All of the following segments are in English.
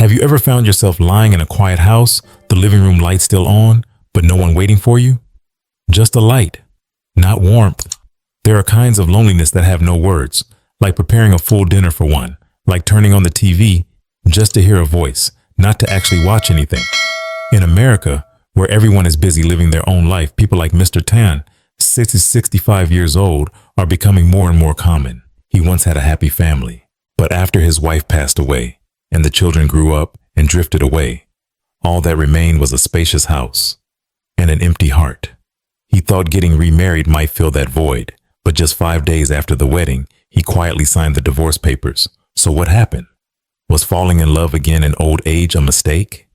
Have you ever found yourself lying in a quiet house, the living room light still on, but no one waiting for you? Just a light, not warmth. There are kinds of loneliness that have no words, like preparing a full dinner for one, like turning on the TV just to hear a voice, not to actually watch anything. In America, where everyone is busy living their own life, people like Mr. Tan, 65 years old, are becoming more and more common. He once had a happy family, but after his wife passed away and the children grew up and drifted away, all that remained was a spacious house and an empty heart. He thought getting remarried might fill that void, but just 5 days after the wedding, he quietly signed the divorce papers. So what happened? Was falling in love again in old age a mistake?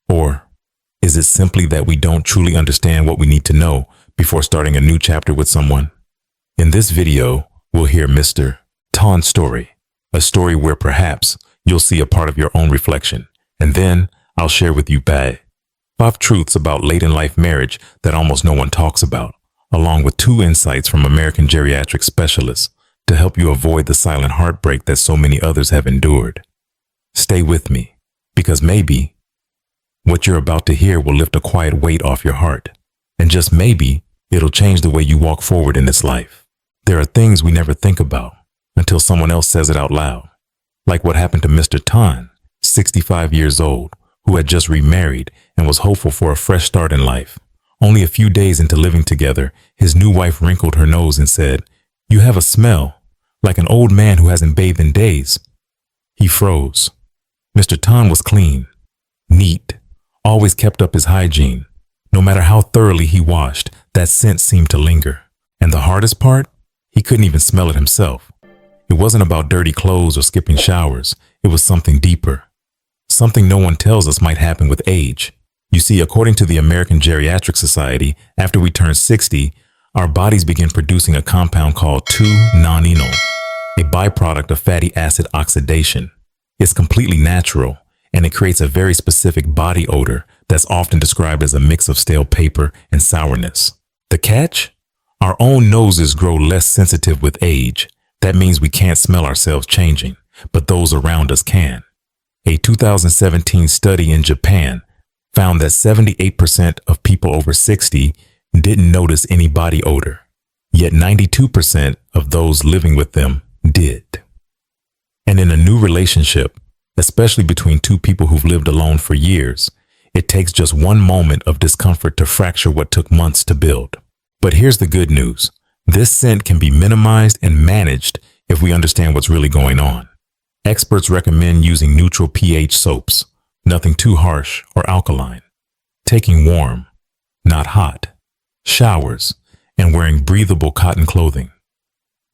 Or is it simply that we don't truly understand what we need to know before starting a new chapter with someone? In this video, we'll hear Mr. Tan's story, a story where perhaps you'll see a part of your own reflection, and then I'll share with you 5 truths about late-in-life marriage that almost no one talks about, along with 2 insights from American geriatric specialists to help you avoid the silent heartbreak that so many others have endured. Stay with me, because maybe what you're about to hear will lift a quiet weight off your heart, and just maybe it'll change the way you walk forward in this life. There are things we never think about until someone else says it out loud, like what happened to Mr. Tan, 65 years old, who had just remarried and was hopeful for a fresh start in life. Only a few days into living together, his new wife wrinkled her nose and said, "You have a smell, like an old man who hasn't bathed in days." He froze. Mr. Tan was clean, neat, always kept up his hygiene. No matter how thoroughly he washed, that scent seemed to linger. And the hardest part? He couldn't even smell it himself. It wasn't about dirty clothes or skipping showers. It was something deeper. Something no one tells us might happen with age. You see, according to the American Geriatric Society, after we turn 60, our bodies begin producing a compound called 2-nonenal, a byproduct of fatty acid oxidation. It's completely natural, and it creates a very specific body odor that's often described as a mix of stale paper and sourness. The catch? Our own noses grow less sensitive with age. That means we can't smell ourselves changing, but those around us can. A 2017 study in Japan found that 78% of people over 60 didn't notice any body odor, yet 92% of those living with them did. And in a new relationship, especially between 2 people who've lived alone for years, it takes just one moment of discomfort to fracture what took months to build. But here's the good news. This scent can be minimized and managed if we understand what's really going on. Experts recommend using neutral pH soaps, nothing too harsh or alkaline, taking warm, not hot, showers, and wearing breathable cotton clothing.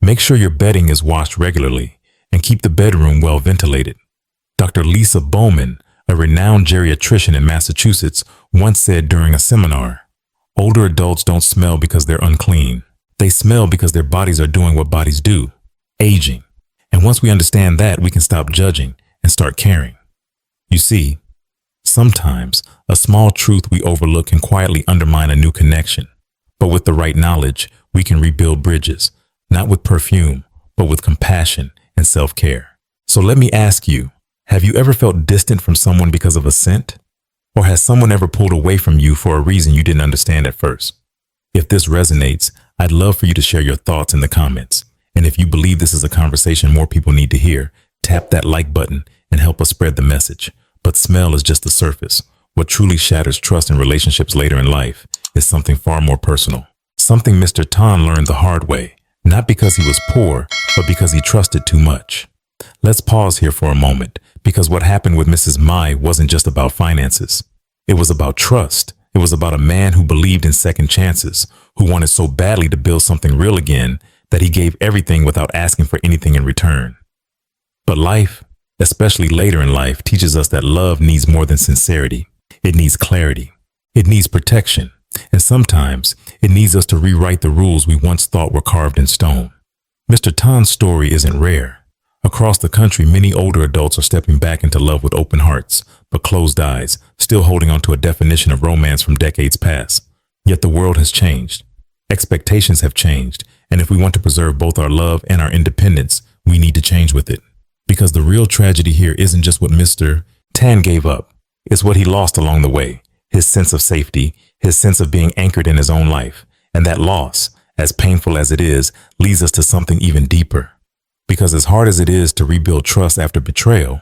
Make sure your bedding is washed regularly and keep the bedroom well ventilated. Dr. Lisa Bowman, a renowned geriatrician in Massachusetts, once said during a seminar, "Older adults don't smell because they're unclean. They smell because their bodies are doing what bodies do, aging. And once we understand that, we can stop judging and start caring." You see, sometimes a small truth we overlook can quietly undermine a new connection. But with the right knowledge, we can rebuild bridges, not with perfume, but with compassion and self-care. So let me ask you, have you ever felt distant from someone because of a scent? Or has someone ever pulled away from you for a reason you didn't understand at first? If this resonates, I'd love for you to share your thoughts in the comments. And if you believe this is a conversation more people need to hear, tap that like button and help us spread the message. But smell is just the surface. What truly shatters trust in relationships later in life is something far more personal. Something Mr. Tan learned the hard way, not because he was poor, but because he trusted too much. Let's pause here for a moment, because what happened with Mrs. Mai wasn't just about finances. It was about trust. It was about a man who believed in second chances, who wanted so badly to build something real again that he gave everything without asking for anything in return. But life, especially later in life, teaches us that love needs more than sincerity. It needs clarity. It needs protection. And sometimes it needs us to rewrite the rules we once thought were carved in stone. Mr. Tan's story isn't rare. Across the country, many older adults are stepping back into love with open hearts, but closed eyes, still holding on to a definition of romance from decades past. Yet the world has changed. Expectations have changed. And if we want to preserve both our love and our independence, we need to change with it. Because the real tragedy here isn't just what Mr. Tan gave up. It's what he lost along the way. His sense of safety, his sense of being anchored in his own life. And that loss, as painful as it is, leads us to something even deeper. Because as hard as it is to rebuild trust after betrayal,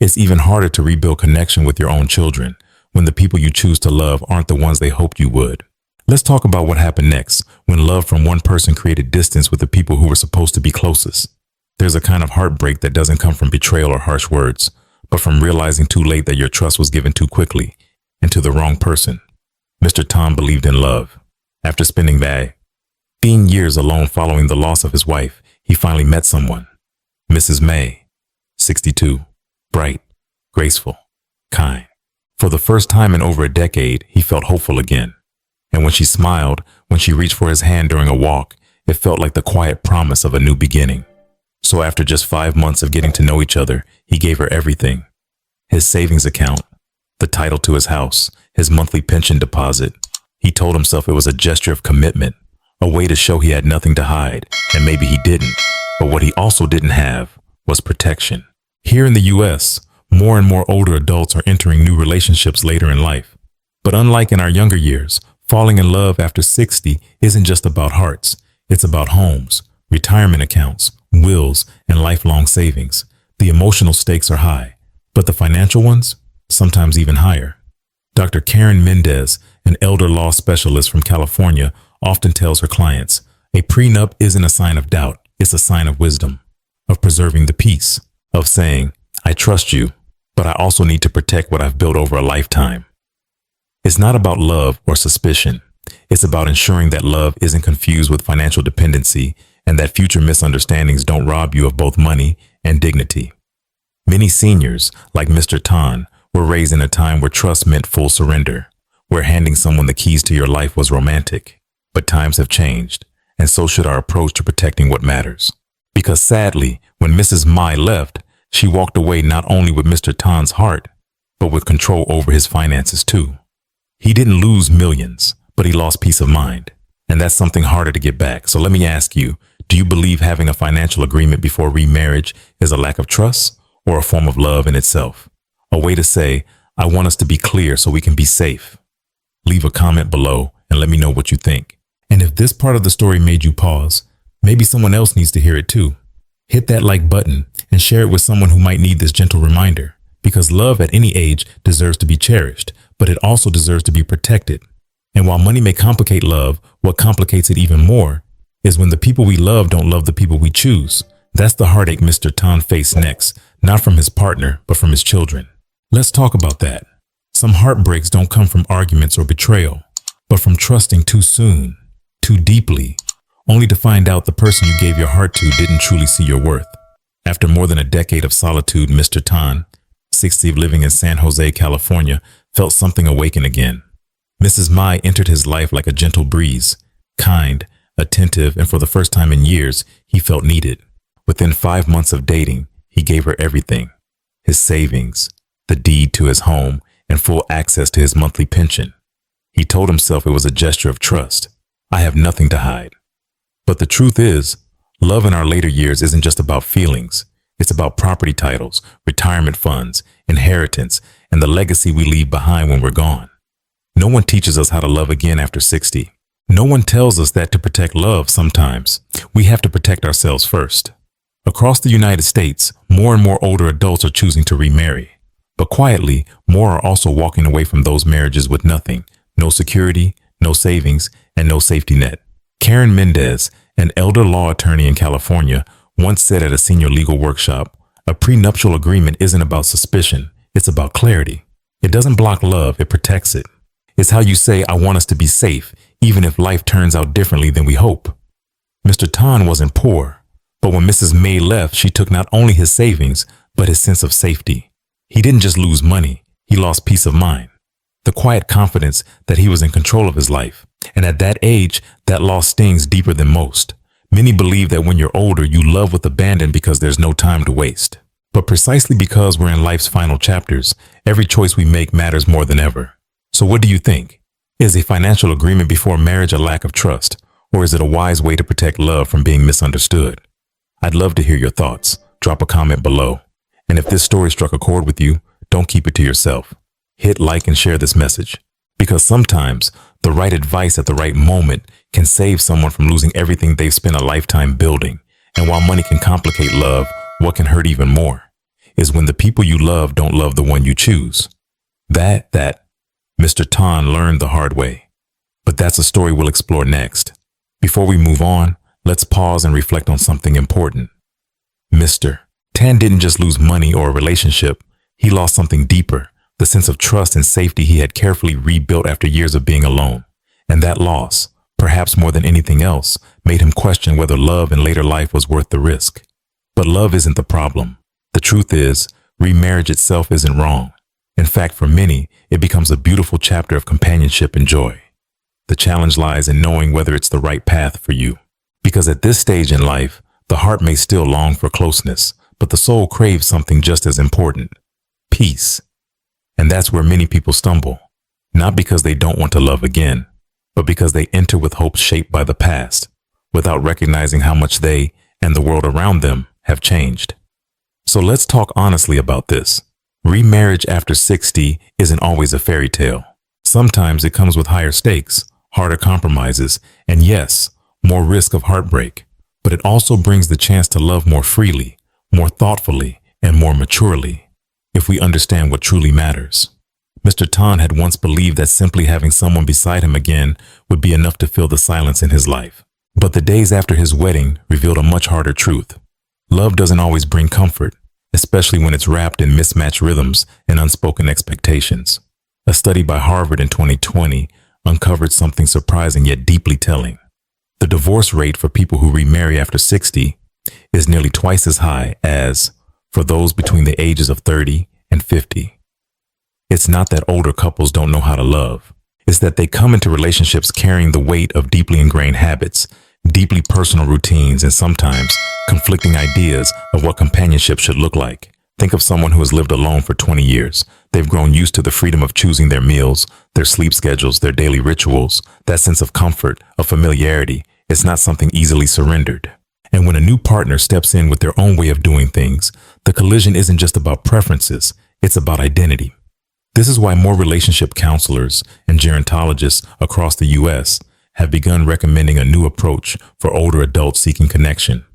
it's even harder to rebuild connection with your own children when the people you choose to love aren't the ones they hoped you would. Let's talk about what happened next when love from one person created distance with the people who were supposed to be closest. There's a kind of heartbreak that doesn't come from betrayal or harsh words, but from realizing too late that your trust was given too quickly and to the wrong person. Mr. Tom believed in love. After spending being years alone following the loss of his wife, he finally met someone. Mrs. May, 62, bright, graceful, kind. For the first time in over a decade, he felt hopeful again. And when she smiled, when she reached for his hand during a walk, it felt like the quiet promise of a new beginning. So after just 5 months of getting to know each other, he gave her everything. His savings account, the title to his house, his monthly pension deposit. He told himself it was a gesture of commitment, a way to show he had nothing to hide, and maybe he didn't. But what he also didn't have was protection. Here in the US, more and more older adults are entering new relationships later in life. But unlike in our younger years, falling in love after 60 isn't just about hearts. It's about homes, retirement accounts, wills, and lifelong savings. The emotional stakes are high, but the financial ones, sometimes even higher. Dr. Karen Mendez, an elder law specialist from California, often tells her clients, a prenup isn't a sign of doubt, it's a sign of wisdom, of preserving the peace, of saying, I trust you, but I also need to protect what I've built over a lifetime. It's not about love or suspicion. It's about ensuring that love isn't confused with financial dependency and that future misunderstandings don't rob you of both money and dignity. Many seniors, like Mr. Tan, were raised in a time where trust meant full surrender, where handing someone the keys to your life was romantic. But times have changed, and so should our approach to protecting what matters. Because sadly, when Mrs. Mai left, she walked away not only with Mr. Tan's heart, but with control over his finances too. He didn't lose millions, but he lost peace of mind. And that's something harder to get back. So let me ask you, do you believe having a financial agreement before remarriage is a lack of trust or a form of love in itself? A way to say, I want us to be clear so we can be safe. Leave a comment below and let me know what you think. And if this part of the story made you pause, maybe someone else needs to hear it too. Hit that like button and share it with someone who might need this gentle reminder, because love at any age deserves to be cherished, but it also deserves to be protected. And while money may complicate love, what complicates it even more is when the people we love don't love the people we choose. That's the heartache Mr. Tan faced next, not from his partner, but from his children. Let's talk about that. Some heartbreaks don't come from arguments or betrayal, but from trusting too soon, too deeply, only to find out the person you gave your heart to didn't truly see your worth. After more than a decade of solitude, Mr. Tan, 60, living in San Jose, California, felt something awaken again. Mrs. Mai entered his life like a gentle breeze, kind, attentive, and for the first time in years, he felt needed. Within 5 months of dating, he gave her everything, his savings, the deed to his home, and full access to his monthly pension. He told himself it was a gesture of trust. I have nothing to hide. But the truth is, love in our later years isn't just about feelings. It's about property titles, retirement funds, inheritance, and the legacy we leave behind when we're gone. No one teaches us how to love again after 60. No one tells us that to protect love sometimes, we have to protect ourselves first. Across the United States, more and more older adults are choosing to remarry. But quietly, more are also walking away from those marriages with nothing, no security, no savings, and no safety net. Karen Mendez, an elder law attorney in California, once said at a senior legal workshop, a prenuptial agreement isn't about suspicion, it's about clarity. It doesn't block love, it protects it. It's how you say, I want us to be safe, even if life turns out differently than we hope. Mr. Tan wasn't poor, but when Mrs. May left, she took not only his savings, but his sense of safety. He didn't just lose money, he lost peace of mind. The quiet confidence that he was in control of his life. And at that age, that loss stings deeper than most. Many believe that when you're older, you love with abandon because there's no time to waste. But precisely because we're in life's final chapters, every choice we make matters more than ever. So what do you think? Is a financial agreement before marriage a lack of trust, or is it a wise way to protect love from being misunderstood? I'd love to hear your thoughts. Drop a comment below. And if this story struck a chord with you, don't don't keep it to yourself. Hit like and share this message. Because sometimes the right advice at the right moment can save someone from losing everything they've spent a lifetime building. And while money can complicate love, what can hurt even more is when the people you love don't love the one you choose. That Mr. Tan learned the hard way. But that's a story we'll explore next. Before we move on, let's pause and reflect on something important. Mr. Tan didn't just lose money or a relationship. He lost something deeper, the sense of trust and safety he had carefully rebuilt after years of being alone. And that loss, perhaps more than anything else, made him question whether love in later life was worth the risk. But love isn't the problem. The truth is, remarriage itself isn't wrong. In fact, for many, it becomes a beautiful chapter of companionship and joy. The challenge lies in knowing whether it's the right path for you. Because at this stage in life, the heart may still long for closeness, but the soul craves something just as important: peace. And that's where many people stumble, not because they don't want to love again, but because they enter with hopes shaped by the past, without recognizing how much they and the world around them have changed. So let's talk honestly about this. Remarriage after 60 isn't always a fairy tale. Sometimes it comes with higher stakes, harder compromises, and yes, more risk of heartbreak. But it also brings the chance to love more freely, more thoughtfully, and more maturely, if we understand what truly matters. Mr. Tan had once believed that simply having someone beside him again would be enough to fill the silence in his life. But the days after his wedding revealed a much harder truth. Love doesn't always bring comfort, especially when it's wrapped in mismatched rhythms and unspoken expectations. A study by Harvard in 2020 uncovered something surprising yet deeply telling. The divorce rate for people who remarry after 60 is nearly twice as high as for those between the ages of 30 and 50. It's not that older couples don't know how to love. It's that they come into relationships carrying the weight of deeply ingrained habits, deeply personal routines, and sometimes conflicting ideas of what companionship should look like. Think of someone who has lived alone for 20 years. They've grown used to the freedom of choosing their meals, their sleep schedules, their daily rituals. That sense of comfort, of familiarity, is not something easily surrendered. And when a new partner steps in with their own way of doing things, the collision isn't just about preferences, it's about identity. This is why more relationship counselors and gerontologists across the U.S. have begun recommending a new approach for older adults seeking connection,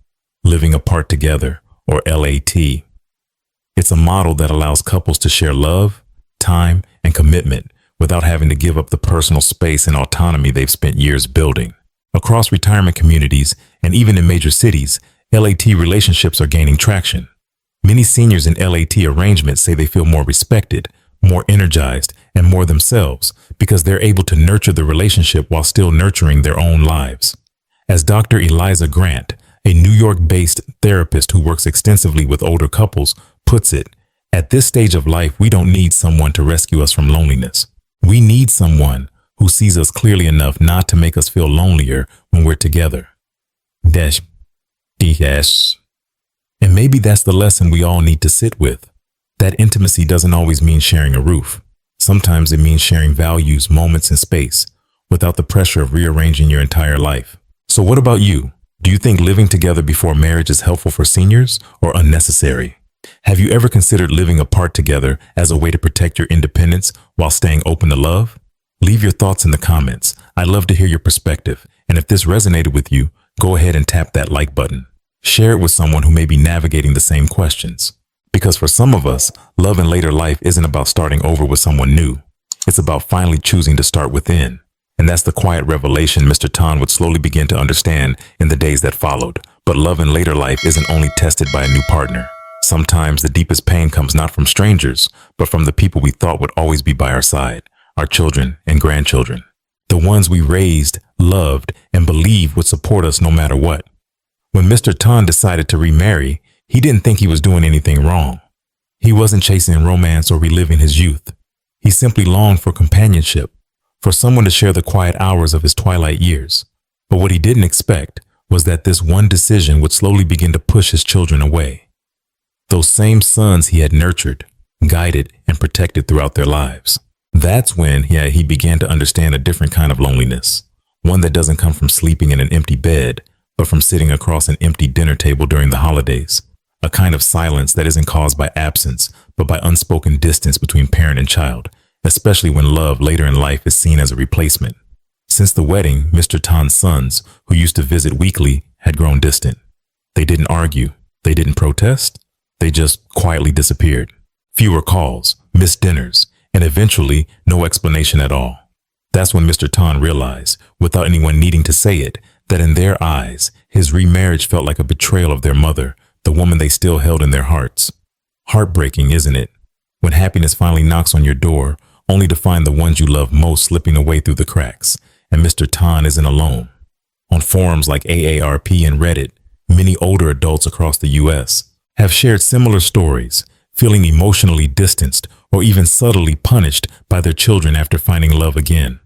living apart together, or LAT. It's a model that allows couples to share love, time, and commitment without having to give up the personal space and autonomy they've spent years building. Across retirement communities and even in major cities, LAT relationships are gaining traction. Many seniors in LAT arrangements say they feel more respected, more energized, and more themselves because they're able to nurture the relationship while still nurturing their own lives. As Dr. Eliza Grant, a New York-based therapist who works extensively with older couples, puts it, at this stage of life, we don't need someone to rescue us from loneliness. We need someone who sees us clearly enough not to make us feel lonelier when we're together. And maybe that's the lesson we all need to sit with. That intimacy doesn't always mean sharing a roof. Sometimes it means sharing values, moments, and space without the pressure of rearranging your entire life. So what about you? Do you think living together before marriage is helpful for seniors or unnecessary? Have you ever considered living apart together as a way to protect your independence while staying open to love? Leave your thoughts in the comments. I'd love to hear your perspective. And if this resonated with you, go ahead and tap that like button. Share it with someone who may be navigating the same questions. Because for some of us, love in later life isn't about starting over with someone new. It's about finally choosing to start within. And that's the quiet revelation Mr. Tan would slowly begin to understand in the days that followed. But love in later life isn't only tested by a new partner. Sometimes the deepest pain comes not from strangers, but from the people we thought would always be by our side, our children and grandchildren. The ones we raised, loved, and believed would support us no matter what. When Mr. Tan decided to remarry, he didn't think he was doing anything wrong. He wasn't chasing romance or reliving his youth. He simply longed for companionship, for someone to share the quiet hours of his twilight years. But what he didn't expect was that this one decision would slowly begin to push his children away. Those same sons he had nurtured, guided, and protected throughout their lives. That's when he began to understand a different kind of loneliness, one that doesn't come from sleeping in an empty bed, but from sitting across an empty dinner table during the holidays, a kind of silence that isn't caused by absence, but by unspoken distance between parent and child, especially when love later in life is seen as a replacement. Since the wedding, Mr. Tan's sons, who used to visit weekly, had grown distant. They didn't argue. They didn't protest. They just quietly disappeared. Fewer calls, missed dinners, and eventually no explanation at all. That's when Mr. Tan realized, without anyone needing to say it, that in their eyes, his remarriage felt like a betrayal of their mother, the woman they still held in their hearts. Heartbreaking, isn't it? When happiness finally knocks on your door, only to find the ones you love most slipping away through the cracks. And Mr. Tan isn't alone. On forums like AARP and Reddit, many older adults across the U.S. have shared similar stories, feeling emotionally distanced or even subtly punished by their children after finding love again.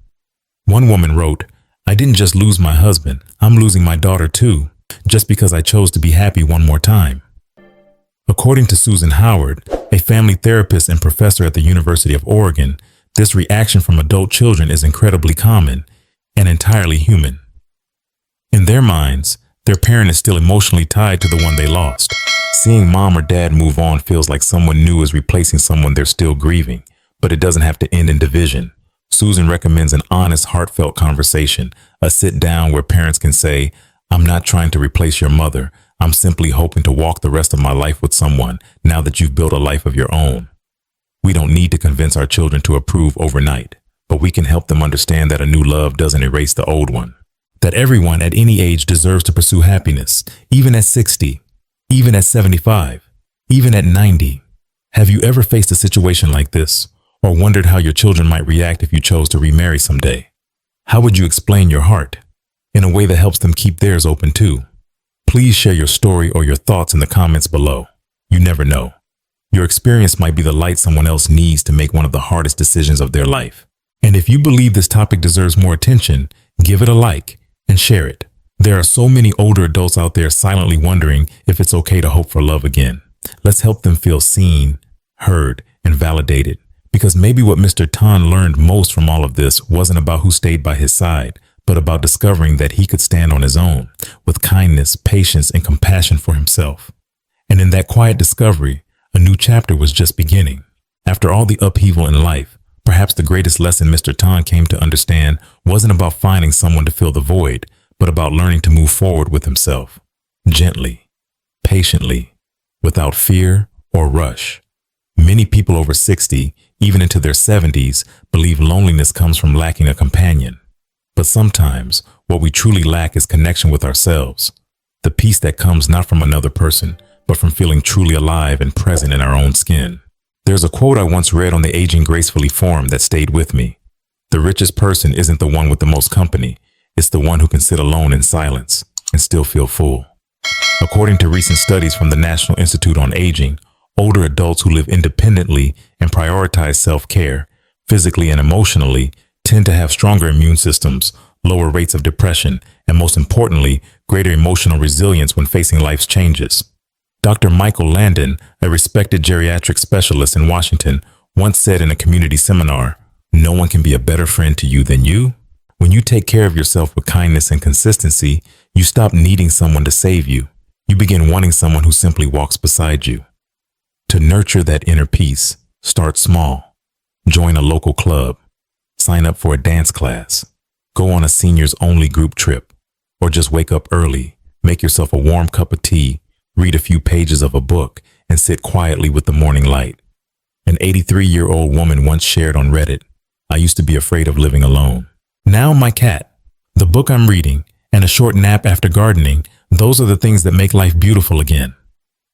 One woman wrote, "I didn't just lose my husband, I'm losing my daughter too, just because I chose to be happy one more time." According to Susan Howard, a family therapist and professor at the University of Oregon, this reaction from adult children is incredibly common and entirely human. In their minds, their parent is still emotionally tied to the one they lost. Seeing mom or dad move on feels like someone new is replacing someone they're still grieving, but it doesn't have to end in division. Susan recommends an honest, heartfelt conversation, a sit down where parents can say, "I'm not trying to replace your mother. I'm simply hoping to walk the rest of my life with someone now that you've built a life of your own." We don't need to convince our children to approve overnight, but we can help them understand that a new love doesn't erase the old one. That everyone at any age deserves to pursue happiness, even at 60, even at 75, even at 90. Have you ever faced a situation like this, or wondered how your children might react if you chose to remarry someday? How would you explain your heart in a way that helps them keep theirs open too? Please share your story or your thoughts in the comments below. You never know. Your experience might be the light someone else needs to make one of the hardest decisions of their life. And if you believe this topic deserves more attention, give it a like and share it. There are so many older adults out there silently wondering if it's okay to hope for love again. Let's help them feel seen, heard, and validated. Because maybe what Mr. Tan learned most from all of this wasn't about who stayed by his side, but about discovering that he could stand on his own with kindness, patience, and compassion for himself. And in that quiet discovery, a new chapter was just beginning. After all the upheaval in life, perhaps the greatest lesson Mr. Tan came to understand wasn't about finding someone to fill the void, but about learning to move forward with himself, gently, patiently, without fear or rush. Many people over 60, even into their 70s, believe loneliness comes from lacking a companion. But sometimes, what we truly lack is connection with ourselves, the peace that comes not from another person, but from feeling truly alive and present in our own skin. There's a quote I once read on the Aging Gracefully forum that stayed with me. The richest person isn't the one with the most company, it's the one who can sit alone in silence and still feel full. According to recent studies from the National Institute on Aging, older adults who live independently and prioritize self-care, physically and emotionally, tend to have stronger immune systems, lower rates of depression, and most importantly, greater emotional resilience when facing life's changes. Dr. Michael Landon, a respected geriatric specialist in Washington, once said in a community seminar, "No one can be a better friend to you than you." When you take care of yourself with kindness and consistency, you stop needing someone to save you. You begin wanting someone who simply walks beside you. To nurture that inner peace, start small. Join a local club. Sign up for a dance class. Go on a seniors-only group trip. Or just wake up early, make yourself a warm cup of tea, read a few pages of a book, and sit quietly with the morning light. An 83-year-old woman once shared on Reddit, "I used to be afraid of living alone. Now my cat, the book I'm reading, and a short nap after gardening, those are the things that make life beautiful again."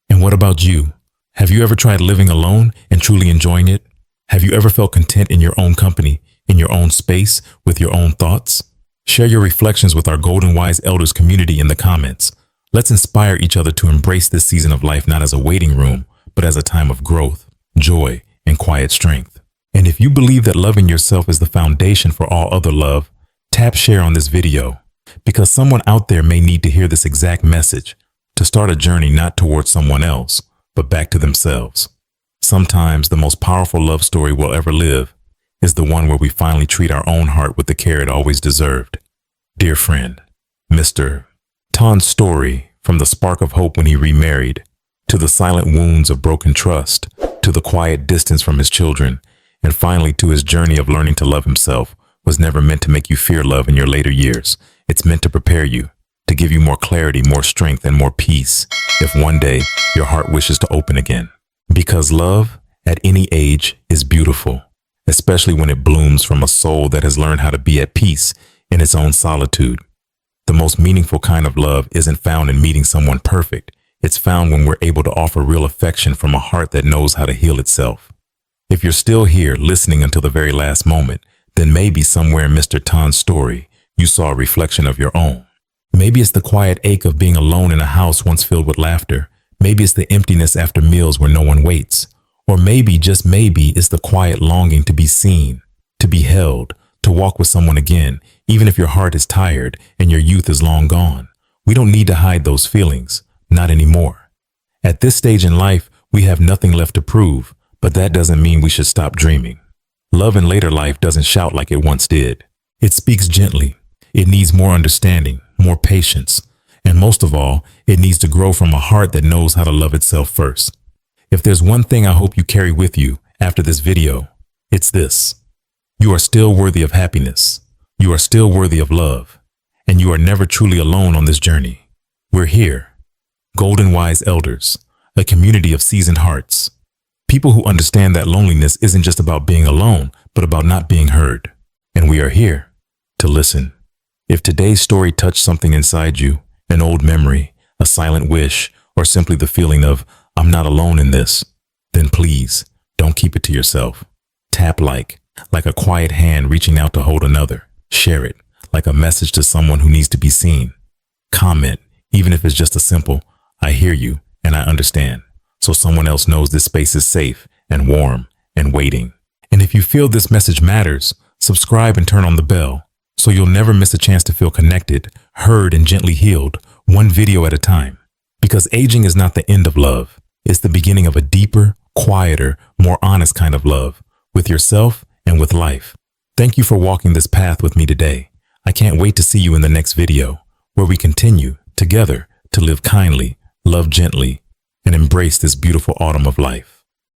And what about you? Have you ever tried living alone and truly enjoying it? Have you ever felt content in your own company, in your own space, with your own thoughts? Share your reflections with our Golden Wise Elders community in the comments. Let's inspire each other to embrace this season of life not as a waiting room, but as a time of growth, joy, and quiet strength. And if you believe that loving yourself is the foundation for all other love, tap share on this video, because someone out there may need to hear this exact message to start a journey not towards someone else, but back to themselves. Sometimes the most powerful love story we'll ever live is the one where we finally treat our own heart with the care it always deserved. Dear friend, Mr. Tan's story, from the spark of hope when he remarried, to the silent wounds of broken trust, to the quiet distance from his children, and finally to his journey of learning to love himself, was never meant to make you fear love in your later years. It's meant to prepare you, to give you more clarity, more strength, and more peace if one day your heart wishes to open again. Because love, at any age, is beautiful, especially when it blooms from a soul that has learned how to be at peace in its own solitude. The most meaningful kind of love isn't found in meeting someone perfect. It's found when we're able to offer real affection from a heart that knows how to heal itself. If you're still here listening until the very last moment, then maybe somewhere in Mr. Tan's story, you saw a reflection of your own. Maybe it's the quiet ache of being alone in a house once filled with laughter. Maybe it's the emptiness after meals where no one waits. Or maybe, just maybe, it's the quiet longing to be seen, to be held, to walk with someone again, even if your heart is tired and your youth is long gone. We don't need to hide those feelings, not anymore. At this stage in life, we have nothing left to prove, but that doesn't mean we should stop dreaming. Love in later life doesn't shout like it once did. It speaks gently. It needs more understanding, more patience, and most of all, it needs to grow from a heart that knows how to love itself first. If there's one thing I hope you carry with you after this video, it's this. You are still worthy of happiness. You are still worthy of love, and you are never truly alone on this journey. We're here, Golden Wise Elders, a community of seasoned hearts. People who understand that loneliness isn't just about being alone, but about not being heard. And we are here to listen. If today's story touched something inside you, an old memory, a silent wish, or simply the feeling of, I'm not alone in this, then please don't keep it to yourself. Tap like a quiet hand reaching out to hold another. Share it like a message to someone who needs to be seen. Comment, even if it's just a simple, I hear you and I understand, so someone else knows this space is safe and warm and waiting. And if you feel this message matters, subscribe and turn on the bell so you'll never miss a chance to feel connected, heard, and gently healed, one video at a time. Because aging is not the end of love. It's the beginning of a deeper, quieter, more honest kind of love with yourself and with life. Thank you for walking this path with me today. I can't wait to see you in the next video, where we continue together to live kindly, love gently, and embrace this beautiful autumn of life.